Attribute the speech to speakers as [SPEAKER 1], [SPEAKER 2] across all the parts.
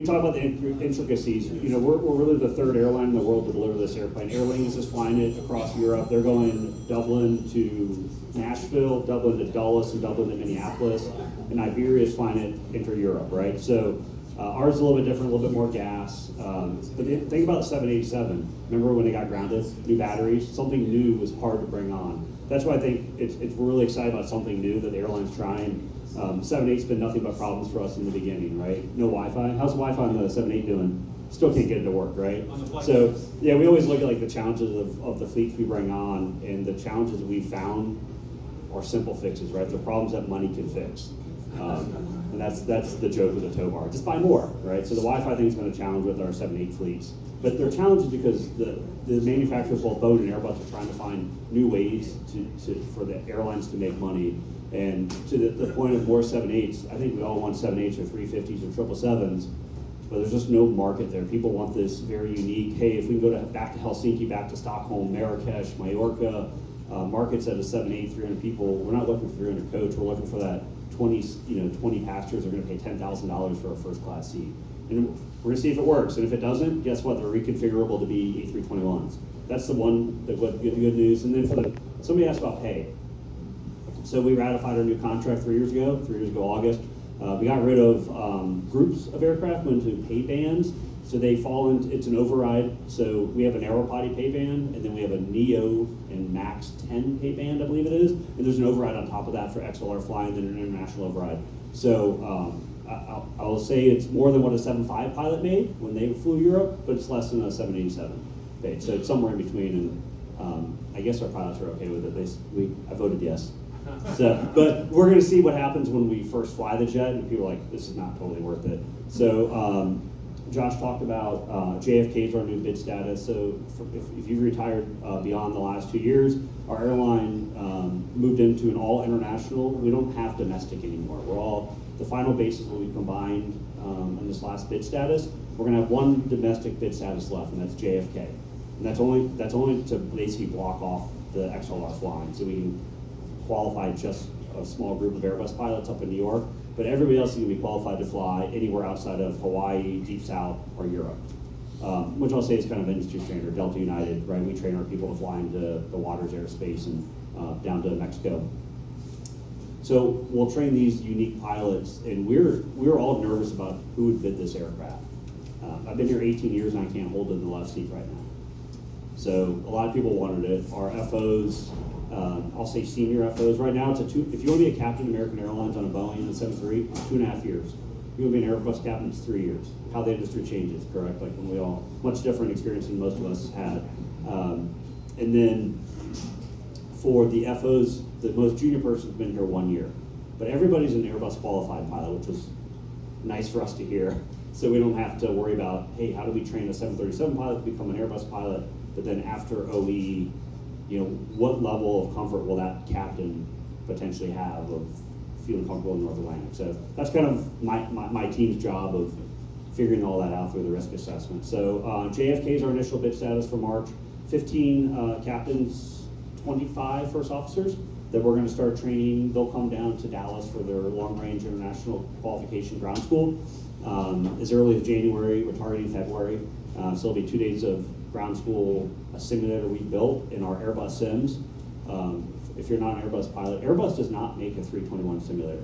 [SPEAKER 1] We talk about the intricacies. You know, we're really the third airline in the world to deliver this airplane. Airlines is flying it across Europe. They're going Dublin to Nashville, Dublin to Dulles, and Dublin to Minneapolis. And Iberia is flying it inter-Europe, right? So ours is a little bit different, a little bit more gas. But the thing about the 787, remember when it got grounded? New batteries, something new was hard to bring on. That's why I think we're really excited about something new that the airline's trying. 787's been nothing but problems for us in the beginning, right? No Wi-Fi. How's the Wi-Fi on the 78 doing? Still can't get it to work, right? So yeah, we always look at like the challenges of the fleets we bring on, and the challenges we found are simple fixes, right? The problems that money can fix, and that's the joke with the tow bar. Just buy more, right? So the Wi-Fi thing's been a challenge with our 78 fleets, but they're challenges because the manufacturers, both Boeing and Airbus, are trying to find new ways for the airlines to make money. And to the point of more 787s, I think we all want 787s or 350s or 777s, but there's just no market there. People want this very unique, hey, if we can go back to Helsinki, back to Stockholm, Marrakesh, Mallorca, markets at a 787, 300 people, we're not looking for 300 coach, we're looking for that 20 passengers are gonna pay $10,000 for a first class seat. And we're gonna see if it works, and if it doesn't, guess what, they're reconfigurable to be A321s. That's the good news. And then somebody asked about pay. So we ratified our new contract 3 years ago August. We got rid of groups of aircraft, went to pay bands. So they fall into, it's an override. So we have an narrow body pay band, and then we have a Neo and Max 10 pay band, I believe it is. And there's an override on top of that for XLR flying, and an international override. So I will say it's more than what a 7.5 pilot made when they flew Europe, but it's less than a 787 paid. So it's somewhere in between, and I guess our pilots are okay with it. I voted yes. So, but we're going to see what happens when we first fly the jet, and people are like, this is not totally worth it. So Josh talked about JFK is our new bid status. So if you've retired beyond the last 2 years, our airline moved into an all international. We don't have domestic anymore. The final bases will be combined in this last bid status. We're going to have one domestic bid status left, and that's JFK. And that's only to basically block off the XLR flying, so we can qualify just a small group of Airbus pilots up in New York, but everybody else is going to be qualified to fly anywhere outside of Hawaii, Deep South, or Europe, which I'll say is kind of industry standard. Delta United, right? We train our people to fly into the waters, airspace, and down to Mexico. So we'll train these unique pilots, and we're all nervous about who would bid this aircraft. I've been here 18 years, and I can't hold it in the left seat right now. So a lot of people wanted it. Our FOs. I'll say senior FOs. Right now, if you want to be a captain of American Airlines on a Boeing 737, it's 2.5 years. If you want to be an Airbus captain, it's 3 years. How the industry changes, correct? Like when we all, much different experience than most of us had. And then for the FOs, the most junior person's been here 1 year. But everybody's an Airbus qualified pilot, which was nice for us to hear. So we don't have to worry about, hey, how do we train a 737 pilot to become an Airbus pilot? But then after OE, what level of comfort will that captain potentially have of feeling comfortable in North Atlantic? So that's kind of my team's job of figuring all that out through the risk assessment. So JFK is our initial bid status for March. 15 captains, 25 first officers that we're going to start training. They'll come down to Dallas for their long-range international qualification ground school as early as January. We're targeting February. So it'll be 2 days of ground school, a simulator we built in our Airbus sims. If you're not an Airbus pilot, Airbus does not make a 321 simulator.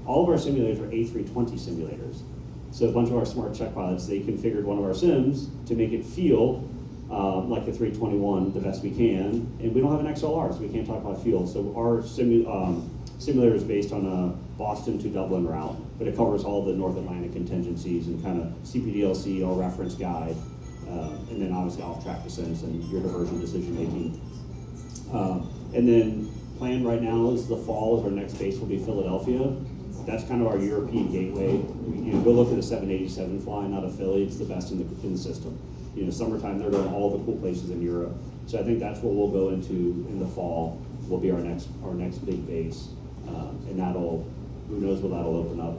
[SPEAKER 1] All of our simulators are A320 simulators. So a bunch of our smart check pilots, they configured one of our sims to make it feel like a 321 the best we can. And we don't have an XLR, so we can't talk about fuel. So our simulator is based on a Boston to Dublin route, but it covers all the North Atlantic contingencies and kind of CPDLC, our reference guide, and then obviously off-track descents and your diversion decision making. And then plan right now is the fall is our next base will be Philadelphia. That's kind of our European gateway. Go look at the 787 flying out of Philly. It's the best in the system. Summertime they're going all the cool places in Europe. So I think that's what we'll go into in the fall. Will be our next big base, and who knows what that'll open up.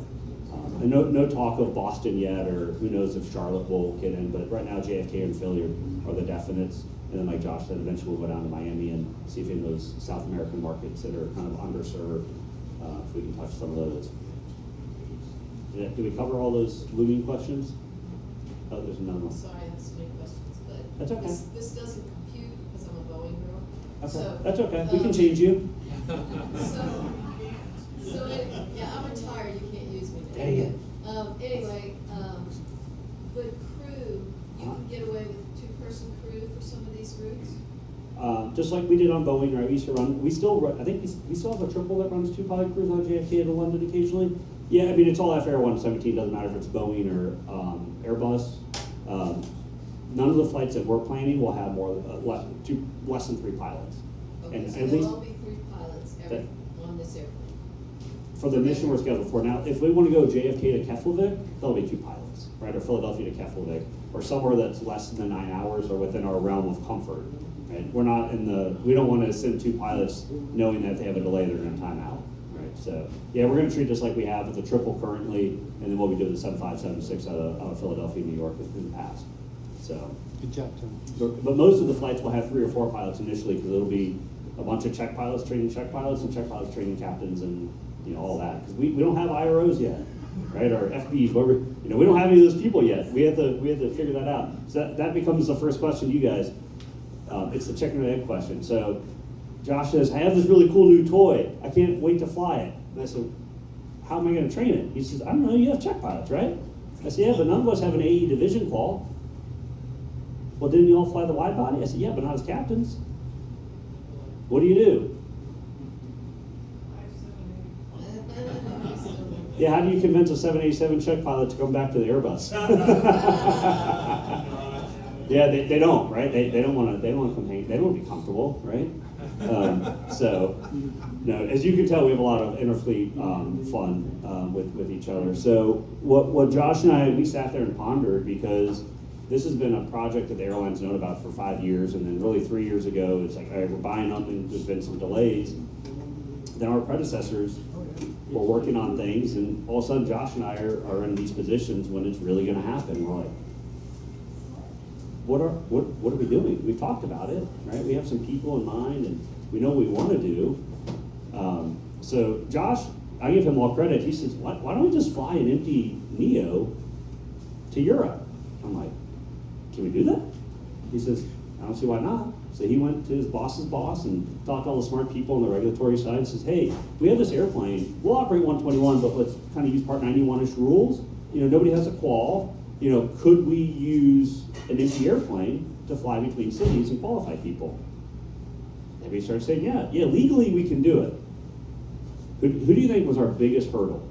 [SPEAKER 1] And no talk of Boston yet, or who knows if Charlotte will get in, but right now JFK and Philly are the definites. And then like Josh said, eventually we'll go down to Miami and see if in those South American markets that are kind of underserved, if we can touch some of those. Did we cover all those looming questions? Oh, there's another one.
[SPEAKER 2] Sorry, I have so many questions, but
[SPEAKER 1] That's okay.
[SPEAKER 2] this doesn't compute because I'm a Boeing girl.
[SPEAKER 1] Okay,
[SPEAKER 2] So,
[SPEAKER 1] that's okay. We can change you.
[SPEAKER 2] Yeah, I'm retired. You can't use me now.
[SPEAKER 1] Dang it.
[SPEAKER 2] Anyway, but crew, you can get away with two-person crew for some of these routes.
[SPEAKER 1] Just like we did on Boeing, right? We used to run. We still run. I think we still have a triple that runs 2 pilot crews on JFK to London occasionally. Yeah, I mean it's all FAir 117. Doesn't matter if it's Boeing or Airbus. None of the flights that we're planning will have less than 3 pilots.
[SPEAKER 2] Okay,
[SPEAKER 1] And
[SPEAKER 2] so
[SPEAKER 1] at
[SPEAKER 2] there'll
[SPEAKER 1] least
[SPEAKER 2] all be 3 pilots on this airplane.
[SPEAKER 1] for the mission we're scheduled for. Now, if we want to go JFK to Keflavik, there'll be 2 pilots, right? Or Philadelphia to Keflavik, or somewhere that's less than 9 hours or within our realm of comfort. Right? We're not we don't want to send 2 pilots knowing that if they have a delay, they're going to time out. Right? So, yeah, we're going to treat this like we have with the triple currently, and then what we do with the 7576 out of Philadelphia, New York in the past. So,
[SPEAKER 3] Good job, Tom.
[SPEAKER 1] but most of the flights will have 3 or 4 pilots initially because it'll be a bunch of check pilots training check pilots and check pilots training captains and all that because we don't have IROs yet, right? Or FBs, whatever. We don't have any of those people yet. We have to figure that out. So that becomes the first question, you guys. It's the chicken and egg question. So Josh says, I have this really cool new toy. I can't wait to fly it. And I said, how am I going to train it? He says, I don't know. You have check pilots, right? I said, yeah, but none of us have an AE division call. Well, didn't you all fly the wide body? I said, yeah, but not as captains. What do you do? Yeah, how do you convince a 787 check pilot to come back to the Airbus? Yeah, they don't, right? They don't want to come hang. They don't want to be comfortable, right? So, no, as you can tell, we have a lot of interfleet fun with each other. So, what Josh and we sat there and pondered because this has been a project that the airline's known about for 5 years, and then really 3 years ago, it's like, all right, we're buying up, and there's been some delays. Then our predecessors were working on things, and all of a sudden, Josh and I are in these positions when it's really going to happen. We're like, what are we doing? We've talked about it, right? We have some people in mind, and we know what we want to do. So Josh, I give him all credit. He says, why don't we just fly an empty Neo to Europe? I'm like, can we do that? He says, I don't see why not. So he went to his boss's boss and talked to all the smart people on the regulatory side and says, hey, we have this airplane. We'll operate 121, but let's kind of use Part 91-ish rules. Nobody has a qual. Could we use an empty airplane to fly between cities and qualify people? And we started saying, yeah, legally we can do it. Who do you think was our biggest hurdle?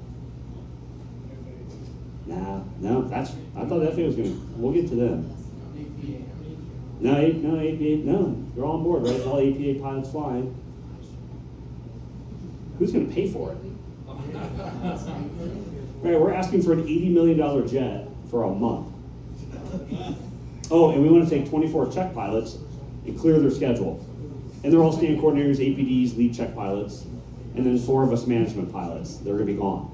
[SPEAKER 1] No, I thought FAA was going to, we'll get to them. No, APA, no, they're all on board, right? It's all APA pilots flying. Who's going to pay for it? Right, we're asking for an $80 million jet for a month. Oh, and we want to take 24 check pilots and clear their schedule. And they're all stand coordinators, APDs, lead check pilots, and then 4 of us management pilots. They're going to be gone.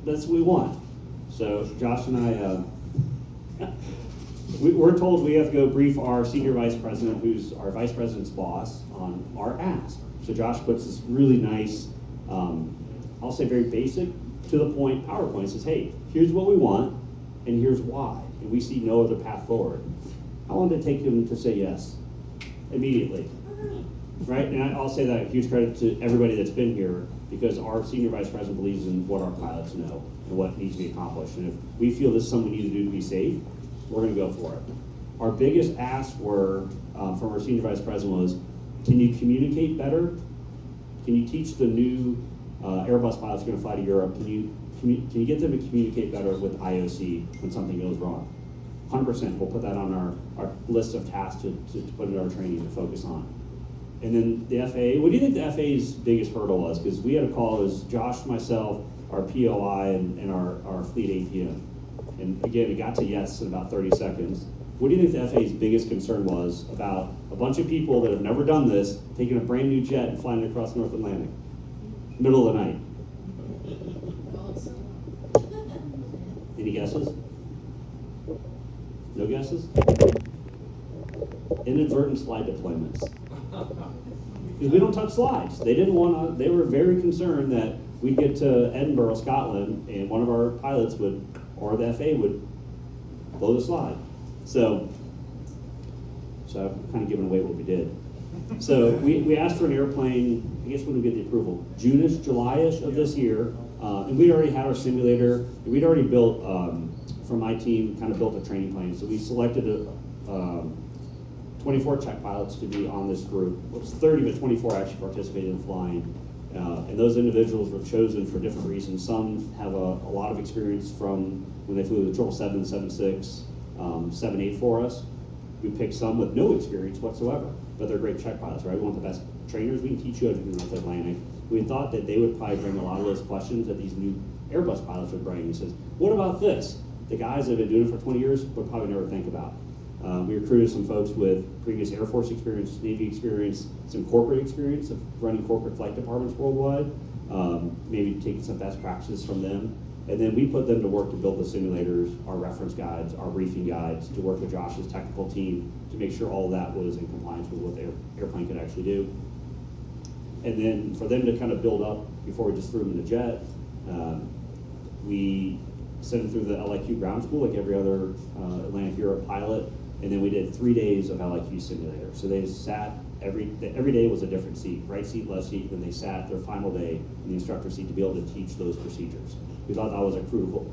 [SPEAKER 1] That's what we want. So Josh and I, we're told we have to go brief our senior vice president, who's our vice president's boss, on our ask. So Josh puts this really nice, I'll say very basic, to the point PowerPoint. Says, hey, here's what we want, and here's why. And we see no other path forward. How long did it take him to say yes? Immediately. Right? And I'll say that huge credit to everybody that's been here, because our senior vice president believes in what our pilots know and what needs to be accomplished. And if we feel this is something we need to do to be safe, we're going to go for it. Our biggest asks were from our senior vice president was, can you communicate better? Can you teach the new Airbus pilots who are going to fly to Europe? Can you get them to communicate better with IOC when something goes wrong? 100%. We'll put that on our list of tasks to put in our training to focus on. And then the FAA, what do you think the FAA's biggest hurdle was? Because we had a call, it was Josh, myself, our POI, and our fleet APM. And again, it got to yes in about 30 seconds. What do you think the FAA's biggest concern was about a bunch of people that have never done this, taking a brand new jet and flying across North Atlantic, middle of the night? Any guesses? No guesses? Inadvertent slide deployments. Because we don't touch slides. They didn't want to, they were very concerned that we'd get to Edinburgh, Scotland, and one of our pilots would, or the FAA would blow the slide. So I'm kind of giving away what we did. So we asked for an airplane, I guess when we get the approval, June-ish, July-ish of this year. And we already had our simulator, and we'd already built, from my team, kind of built a training plane. So we selected 24 check pilots to be on this group. It was 30, but 24 actually participated in flying. And those individuals were chosen for different reasons. Some have a lot of experience from when they flew the 777, 76, 78 for us. We picked some with no experience whatsoever, but they're great check pilots, right? We want the best trainers. We can teach you how to do North Atlantic. We thought that they would probably bring a lot of those questions that these new Airbus pilots would bring. He says, what about this? The guys that have been doing it for 20 years would probably never think about. We recruited some folks with previous Air Force experience, Navy experience, some corporate experience of running corporate flight departments worldwide, maybe taking some best practices from them. And then we put them to work to build the simulators, our reference guides, our briefing guides, to work with Josh's technical team to make sure all of that was in compliance with what the airplane could actually do. And then for them to kind of build up before we just threw them in the jet, we sent them through the LIQ ground school like every other Atlantic Europe pilot, and then we did 3 days of LIQ simulator. So they sat, every day was a different seat, right seat, left seat, then they sat their final day in the instructor seat to be able to teach those procedures. We thought that was a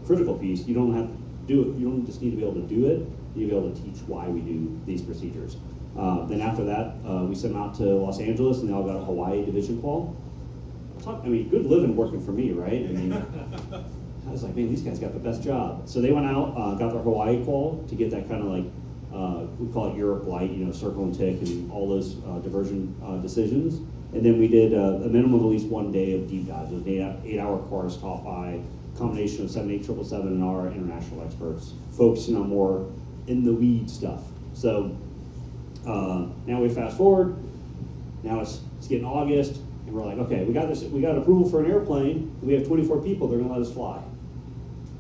[SPEAKER 1] critical piece. You don't have to do it, you don't just need to be able to do it, you need to be able to teach why we do these procedures. Then after that, we sent them out to Los Angeles, and they all got a Hawaii division qual. I mean, good living working for me, right? I mean, I was like, man, these guys got the best job. So they went out, got their Hawaii qual to get that kind of like, we call it Europe light, circle and tick and all those diversion decisions. And then we did a minimum of at least 1 day of deep dives. It was an 8-hour course taught by a combination of 78777 and our international experts, focusing on more in the weed stuff. So now we fast forward, now it's getting August, and we're like, okay, we got approval for an airplane, we have 24 people, they're gonna let us fly.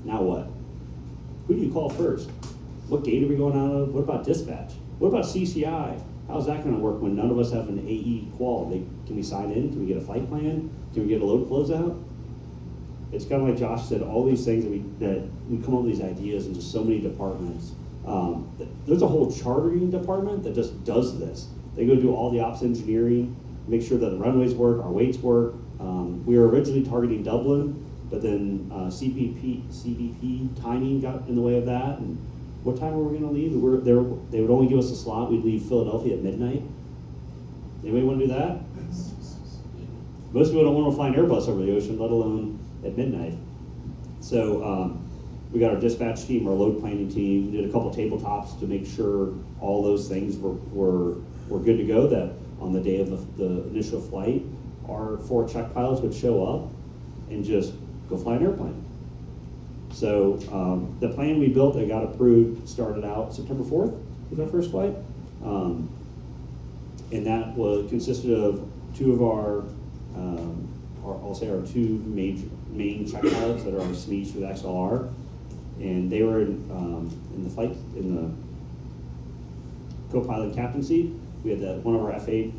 [SPEAKER 1] Now what? Who do you call first? What gate are we going out of? What about dispatch? What about CCI? How's that gonna work when none of us have an AE qual? Can we sign in? Can we get a flight plan? Can we get a load closeout? It's kind of like Josh said, all these things that we come up with these ideas into so many departments. There's a whole chartering department that just does this. They go do all the ops engineering, make sure that the runways work, our weights work. We were originally targeting Dublin, but then CBP timing got in the way of that. And what time were we going to leave? They would only give us a slot. We'd leave Philadelphia at midnight. Anybody want to do that? Most people don't want to fly an Airbus over the ocean, let alone at midnight. So we got our dispatch team, our load planning team. We did a couple tabletops to make sure all those things were good to go, that on the day of the initial flight, our 4 check pilots would show up and just go fly an airplane. So the plan we built that got approved started out September 4th was our first flight. And that consisted of 2 of our I'll say our 2 main check pilots that are our SMEs for the XLR. And they were in the co-pilot captain seat. We had one of our FA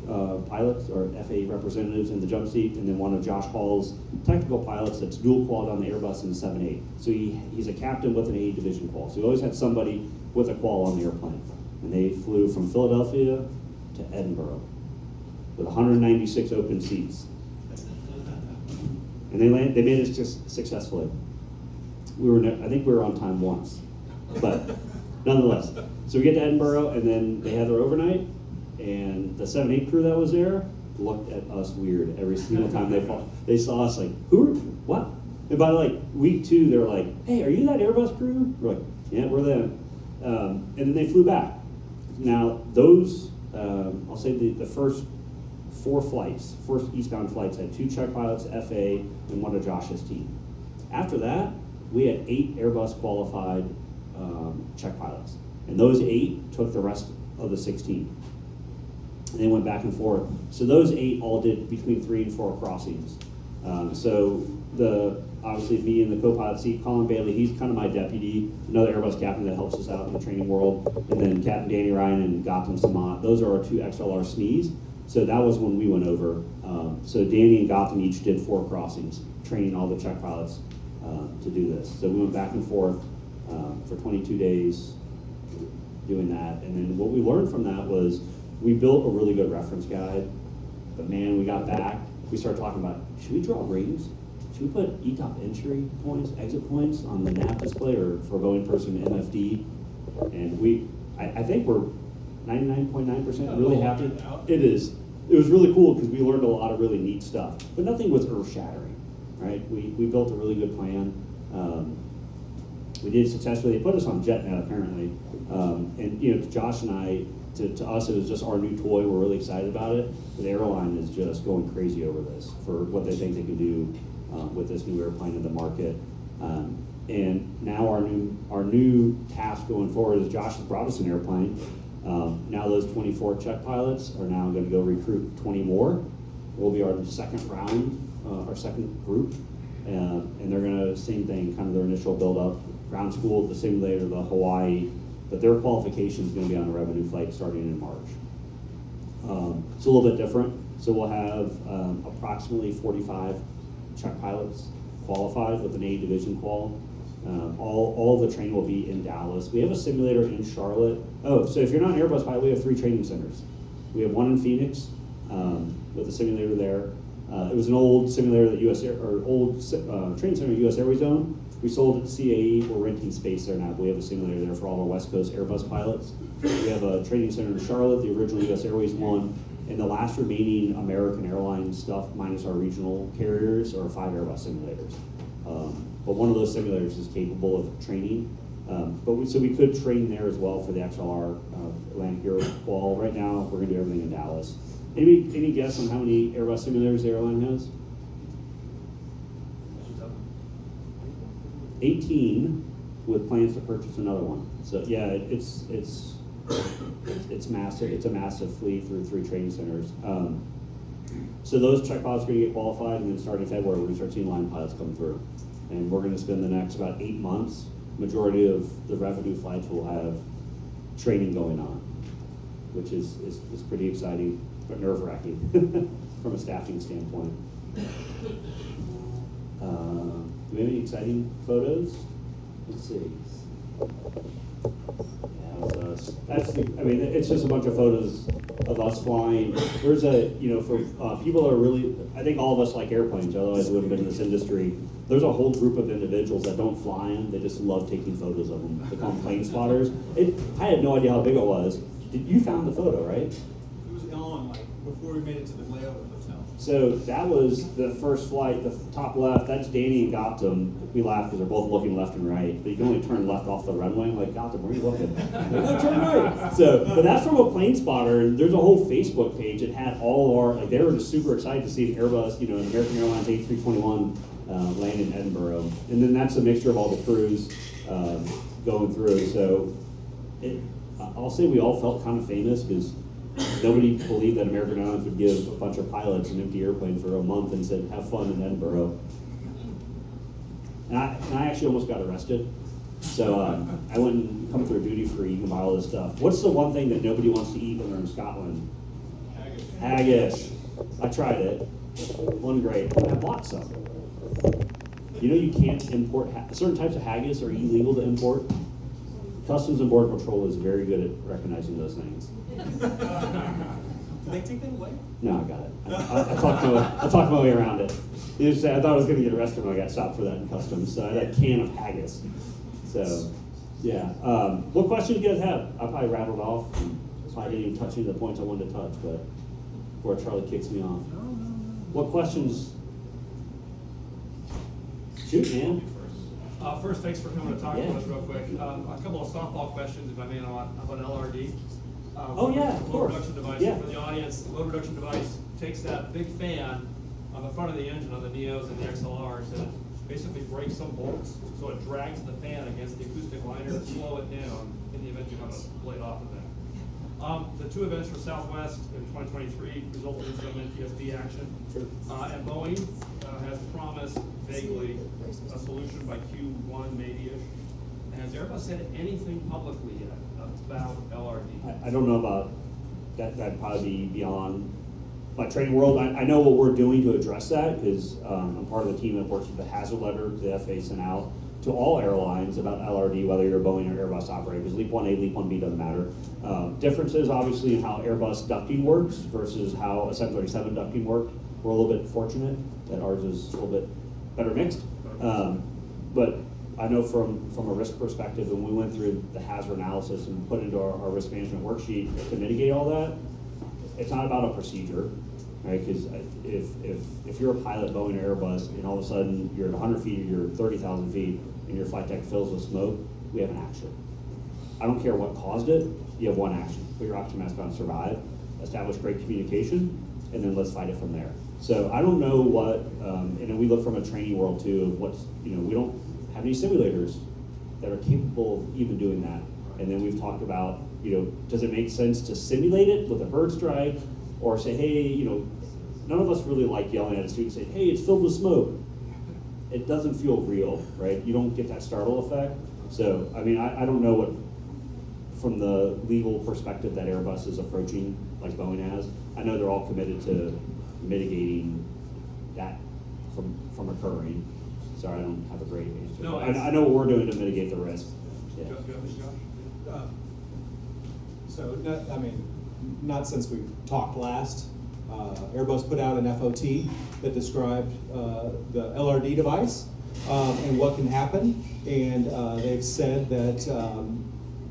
[SPEAKER 1] pilots or FA representatives in the jump seat, and then one of Josh Hall's technical pilots that's dual qualified on the Airbus and the 78. So he's a captain with an A division qual. So we always had somebody with a qual on the airplane. And they flew from Philadelphia to Edinburgh with 196 open seats. And they made it successfully. I think we were on time once, but nonetheless. So we get to Edinburgh, and then they had their overnight, and the 7-8 crew that was there looked at us weird every single time they saw us, like, what? And by like week 2, they were like, hey, are you that Airbus crew? We're like, yeah, we're them. And then they flew back. Now those, I'll say the first 4 flights, first eastbound flights, had 2 check pilots, FA, and one of Josh's team. After that, we had 8 Airbus qualified check pilots. And those 8 took the rest of the 16. And they went back and forth. So those 8 all did between 3 and 4 crossings. So obviously me in the co-pilot seat, Colin Bailey, he's kind of my deputy, another Airbus captain that helps us out in the training world. And then Captain Danny Ryan and Gautam Samat, those are our 2 XLR SMEs. So that was when we went over. So Danny and Gautam each did 4 crossings, training all the check pilots to do this. So we went back and forth. for 22 days doing that. And then what we learned from that was we built a really good reference guide, but man, we got back, we started talking about, should we draw rings? Should we put ETOP entry points, exit points on the nav display, or for a Boeing person MFD? And I think we're 99.9% really happy. It is. It was really cool because we learned a lot of really neat stuff, but nothing was earth-shattering, right? We built a really good plan. We did successfully. They put us on JetNet apparently, and to Josh and I, to us it was just our new toy. We're really excited about it. But the airline is just going crazy over this for what they think they can do with this new airplane in the market. And now our new task going forward is Josh has brought us an airplane. Now those 24 check pilots are now going to go recruit 20 more. We'll be our second round, our second group, and they're going to same thing, kind of their initial build up, ground school, the simulator, the Hawaii, but their qualification is going to be on a revenue flight starting in March. It's a little bit different. So we'll have approximately 45 check pilots qualified with an A division qual. All the training will be in Dallas. We have a simulator in Charlotte. Oh, so if you're not an Airbus pilot, we have 3 training centers. We have one in Phoenix with a simulator there. It was an old simulator that training center U.S. Airways owned. We sold it to CAE. We're renting space there now, but we have a simulator there for all our West Coast Airbus pilots. We have a training center in Charlotte, the original U.S. Airways one, and the last remaining American Airlines stuff, minus our regional carriers, are 5 Airbus simulators. But one of those simulators is capable of training. So we could train there as well for the XLR Atlantic Euro qual. Right now, we're going to do everything in Dallas. Any guess on how many Airbus simulators the airline has? 18, with plans to purchase another one. So yeah, it's massive. It's a massive fleet through 3 training centers. So those check pilots are going to get qualified, and then starting February, we're going to start seeing line pilots come through. And we're going to spend the next about 8 months, majority of the revenue flights will have training going on, which is pretty exciting, but nerve-wracking from a staffing standpoint. Do we have any exciting photos? Let's see. Yeah, it's just a bunch of photos of us flying. There's for people that are really, I think all of us like airplanes, otherwise we wouldn't have been in this industry. There's a whole group of individuals that don't fly them, they just love taking photos of them. They call them plane spotters. I had no idea how big it was. You found the photo, right?
[SPEAKER 3] It was on, before we made it to the layover hotel.
[SPEAKER 1] So that was the first flight, the top left, that's Danny and Gautam. We laughed because they're both looking left and right, but you can only turn left off the runway. I'm like, Gautam, where are you looking? No, turn right. But that's from a plane spotter, and there's a whole Facebook page. It had all of our, they were just super excited to see an Airbus, an American Airlines A321 land in Edinburgh. And then that's a mixture of all the crews going through. So I'll say we all felt kind of famous because nobody believed that American Airlines would give a bunch of pilots an empty airplane for a month and said, have fun in Edinburgh. And I actually almost got arrested. So I went and come through duty free, you can buy all this stuff. What's the one thing that nobody wants to eat when they're in Scotland? Haggis. I tried it. Wasn't great. I bought some. You can't import, certain types of haggis are illegal to import. Customs and Border Patrol is very good at recognizing those things.
[SPEAKER 3] Did they take that away?
[SPEAKER 1] No, I got it. I talked my way around it. I thought I was going to get arrested when I got stopped for that in customs. So I had a can of haggis. So, yeah. What questions do you guys have? I probably rattled off. I didn't even touch any of the points I wanted to touch, but before Charlie kicks me off. What questions? Shoot, man.
[SPEAKER 4] First, thanks for coming to talk to us real quick. A couple of softball questions, if I may, about LRD.
[SPEAKER 1] Of course.
[SPEAKER 4] Load reduction device.
[SPEAKER 1] Yeah.
[SPEAKER 4] For the audience, the load reduction device takes that big fan on the front of the engine on the Neos and the XLRs and it basically breaks some bolts, so it drags the fan against the acoustic liner to slow it down in the event you have a blade off of that. The 2 events for Southwest in 2023 resulted in some NTSB action. And Boeing has promised vaguely a solution by Q1 maybe-ish. And has Airbus said anything publicly yet about LRD?
[SPEAKER 1] I don't know about that. That'd probably be beyond my training world. I know what we're doing to address that because I'm part of the team that works with the hazard letter the FAA sent out to all airlines about LRD, whether you're a Boeing or Airbus operator, because Leap 1A, Leap 1B doesn't matter. Differences, obviously, in how Airbus ducting works versus how a 737 ducting worked. We're a little bit fortunate that ours is a little bit better mixed. But I know from a risk perspective, when we went through the hazard analysis and put into our risk management worksheet to mitigate all that, it's not about a procedure, right? Because if you're a pilot, Boeing or Airbus, and all of a sudden you're at 100 feet, or you're 30,000 feet, and your flight deck fills with smoke, we have an action. I don't care what caused it, you have one action. Put your oxygen mask on, survive, establish great communication, and then let's fight it from there. So I don't know what, and then we look from a training world too, of what's, we don't have any simulators that are capable of even doing that. And then we've talked about, does it make sense to simulate it with a bird strike, or say, hey, none of us really like yelling at a student saying, hey, it's filled with smoke. It doesn't feel real, right? You don't get that startle effect. So, I mean, I don't know what, from the legal perspective that Airbus is approaching, like Boeing has. I know they're all committed to mitigating that from occurring. Sorry, I don't have a great answer.
[SPEAKER 4] No,
[SPEAKER 1] I know what we're doing to mitigate the risk. Yeah.
[SPEAKER 5] Not since we talked last. Airbus put out an FOT that described the LRD device and what can happen. And they've said that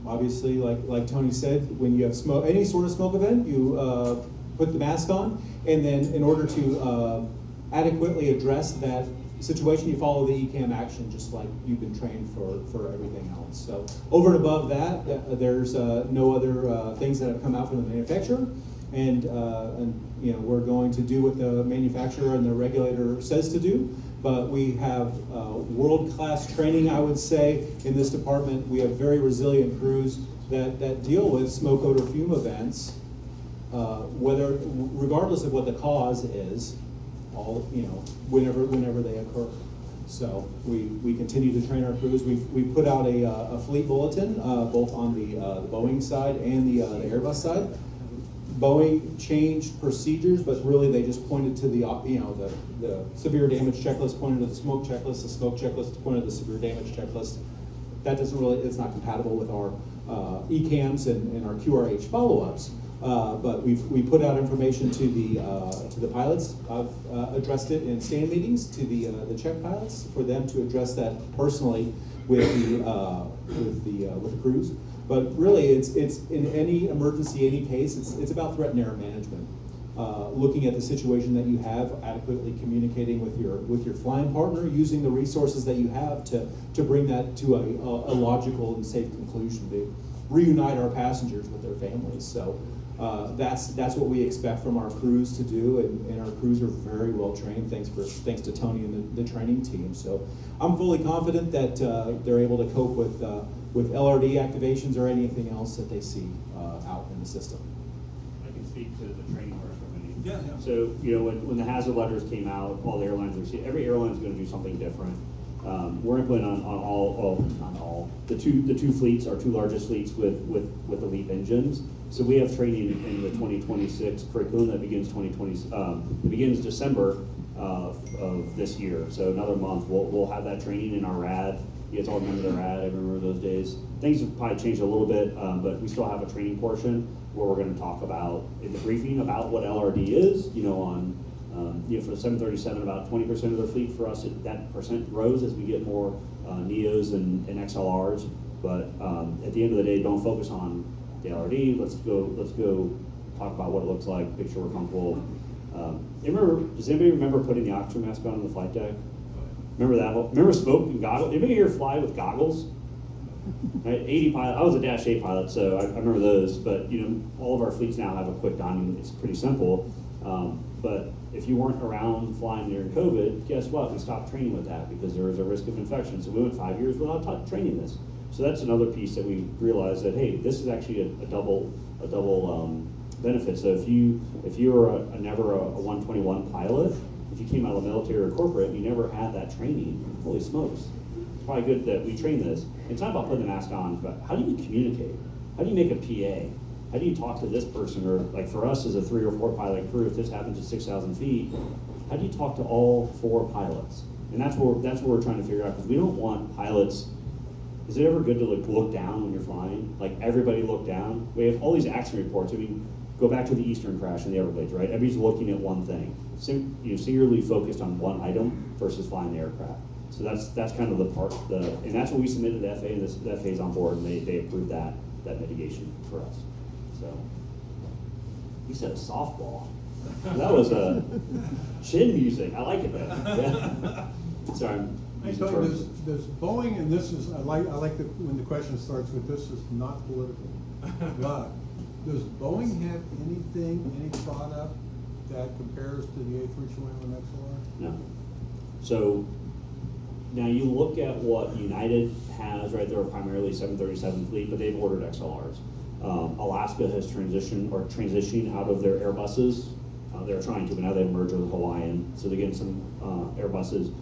[SPEAKER 5] obviously, like Tony said, when you have smoke, any sort of smoke event, you put the mask on, and then in order to adequately address that situation, you follow the ECAM action just like you've been trained for everything else. So over and above that, there's no other things that have come out from the manufacturer, and we're going to do what the manufacturer and the regulator says to do. But we have world-class training, I would say, in this department. We have very resilient crews that deal with smoke, odor, fume events, regardless of what the cause is, whenever they occur. So we continue to train our crews. We put out a fleet bulletin, both on the Boeing side and the Airbus side. Boeing changed procedures, but really they just pointed to the severe damage checklist, pointed to the smoke checklist. The smoke checklist pointed to the severe damage checklist. That it's not compatible with our ECAMs and our QRH follow-ups. But we put out information to the pilots. I've addressed it in stand meetings to the check pilots for them to address that personally with the crews. But really, it's in any emergency, any case, it's about threat and error management. Looking at the situation that you have, adequately communicating with your flying partner, using the resources that you have to bring that to a logical and safe conclusion, to reunite our passengers with their families. So that's what we expect from our crews to do, and our crews are very well trained, thanks to Tony and the training team. So I'm fully confident that they're able to cope with LRD activations or anything else that they see out in the system.
[SPEAKER 1] I can speak to the training part for a minute.
[SPEAKER 3] Yeah.
[SPEAKER 1] So, when the hazard letters came out, all the airlines received, every airline is going to do something different. We're implementing on not all, the two fleets, our two largest fleets with the LEAP engines. So we have training in the 2026 curriculum that begins December of this year. So another month, we'll have that training in our RAD. You guys all remember the RAD? I remember those days. Things have probably changed a little bit, but we still have a training portion where we're going to talk about in the briefing about what LRD is. For the 737, about 20% of the fleet for us, that percent grows as we get more NEOs and XLRs. But at the end of the day, don't focus on the LRD. Let's go talk about what it looks like, make sure we're comfortable. Does anybody remember putting the oxygen mask on the flight deck? Remember that? Remember smoke and goggles? Anybody here fly with goggles? Right, 80 pilot. I was a Dash 8 pilot, so I remember those. But all of our fleets now have a quick donning. It's pretty simple. But if you weren't around flying during COVID, guess what? We stopped training with that because there was a risk of infection. So we went 5 years without training this. So that's another piece that we realized that, hey, this is actually a double benefit. So if you were never a 121 pilot, if you came out of the military or corporate and you never had that training, holy smokes, it's probably good that we train this. It's not about putting the mask on, but how do you communicate? How do you make a PA? How do you talk to this person? Or like for us as a 3 or 4 pilot crew, if this happens at 6,000 feet, how do you talk to all 4 pilots? And that's what we're trying to figure out, because we don't want pilots, is it ever good to like look down when you're flying? Like everybody look down? We have all these accident reports. I mean, go back to the Eastern crash in the Everglades, right? Everybody's looking at one thing. Singularly focused on one item versus flying the aircraft. So that's kind of and that's what we submitted to the FAA, and the FAA's on board, and they approved that mitigation for us. So, he said a softball. That was a chin music. I like it though. Yeah. Sorry, I'm
[SPEAKER 6] Hey,
[SPEAKER 1] using
[SPEAKER 6] Tony,
[SPEAKER 1] terms.
[SPEAKER 6] does Boeing, and this is, I like when the question starts with this is not political, but does Boeing have any product that compares to the A321XLR?
[SPEAKER 1] No. So now you look at what United has, right? They're a primarily 737 fleet, but they've ordered XLRs. Alaska has transitioning out of their Airbuses. They're trying to, but now they've merged with Hawaiian, so they're getting some Airbuses.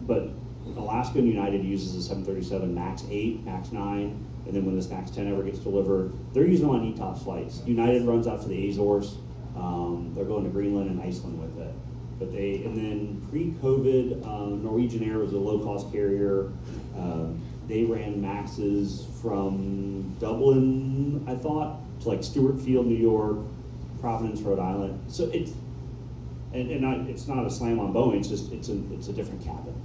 [SPEAKER 1] But Alaska and United uses the 737 MAX 8, MAX 9, and then when this MAX 10 ever gets delivered, they're using them on ETOPS flights. United runs out to the Azores. They're going to Greenland and Iceland with it. But and then pre-COVID, Norwegian Air was a low-cost carrier. They ran Maxes from Dublin, I thought, to like Stewart Field, New York, Providence, Rhode Island. So it's not a slam on Boeing. It's just it's a different cabin.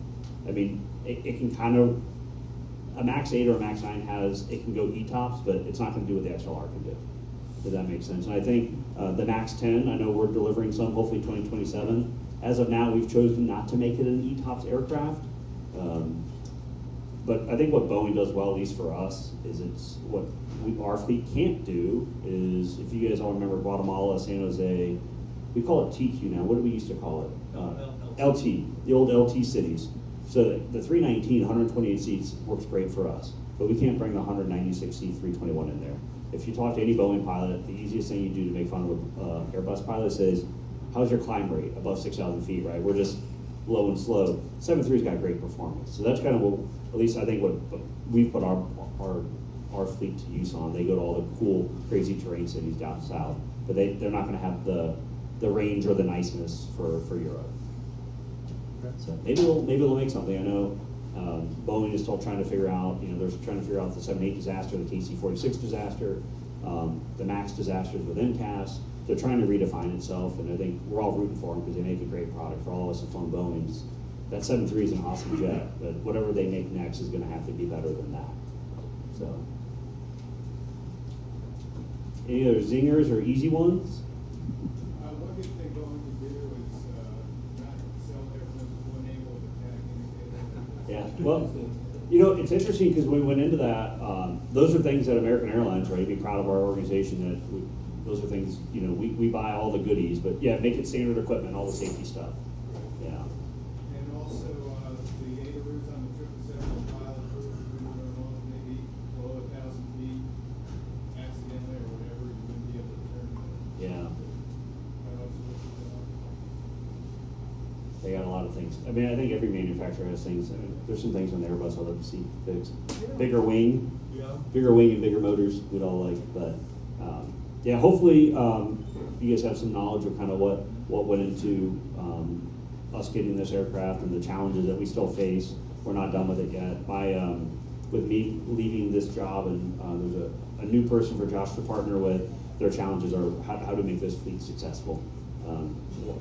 [SPEAKER 1] I mean, it can kind of, a MAX 8 or a MAX 9 it can go ETOPS, but it's not going to do what the XLR can do. Does that make sense? And I think the MAX 10, I know we're delivering some, hopefully 2027. As of now, we've chosen not to make it an ETOPS aircraft. But I think what Boeing does well, at least for us, is it's what our fleet can't do is, if you guys all remember Guatemala, San Jose, we call it TQ now. What do we used to call it? LT, the old LT cities. So the 319, 128 seats works great for us, but we can't bring the 196 seat 321 in there. If you talk to any Boeing pilot, the easiest thing you do to make fun of an Airbus pilot is, how's your climb rate above 6,000 feet, right? We're just low and slow. 737's got great performance. So that's kind of what, at least I think what we've put our fleet to use on. They go to all the cool, crazy terrain cities down south, but they're not gonna have the range or the niceness for Europe. So maybe they'll make something. I know Boeing is still trying to figure out, they're trying to figure out the 78 disaster, the KC-46 disaster, the MAX disasters with MCAS. They're trying to redefine itself, and I think we're all rooting for them because they make a great product. For all of us who've flown Boeings, that 73 is an awesome jet, but whatever they make next is going to have to be better than that. So, any other zingers or easy ones?
[SPEAKER 7] What if they're going to do is not sell airplanes with one angle of attack indicator?
[SPEAKER 1] Yeah, well, it's interesting because when we went into that, those are things that American Airlines, right, be proud of our organization that those are things, we buy all the goodies, but yeah, make it standard equipment, all the safety stuff. Yeah.
[SPEAKER 7] And also, the ailerons on the 777 pilot who are on maybe below 1,000 feet accidentally or whatever, you wouldn't be able to turn them.
[SPEAKER 1] Yeah.
[SPEAKER 7] What else would you do?
[SPEAKER 1] They got a lot of things. I mean, I think every manufacturer has things. I mean, there's some things on the Airbus I'd love to see fixed. Bigger wing and bigger motors we'd all like, but yeah, hopefully you guys have some knowledge of kind of what went into us getting this aircraft and the challenges that we still face. We're not done with it yet. With me leaving this job, and there's a new person for Josh to partner with, their challenges are how to make this fleet successful.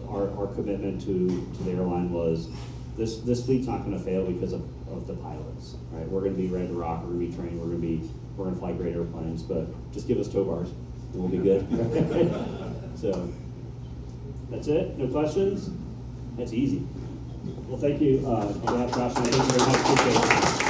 [SPEAKER 1] Our commitment to the airline was this fleet's not going to fail because of the pilots, right? We're going to be ready to rock. We're going to be trained. We're going to fly great airplanes, but just give us tow bars and we'll be good. So that's it. No questions? That's easy. Well, thank you. On behalf of Josh, and thank you very much. Appreciate it.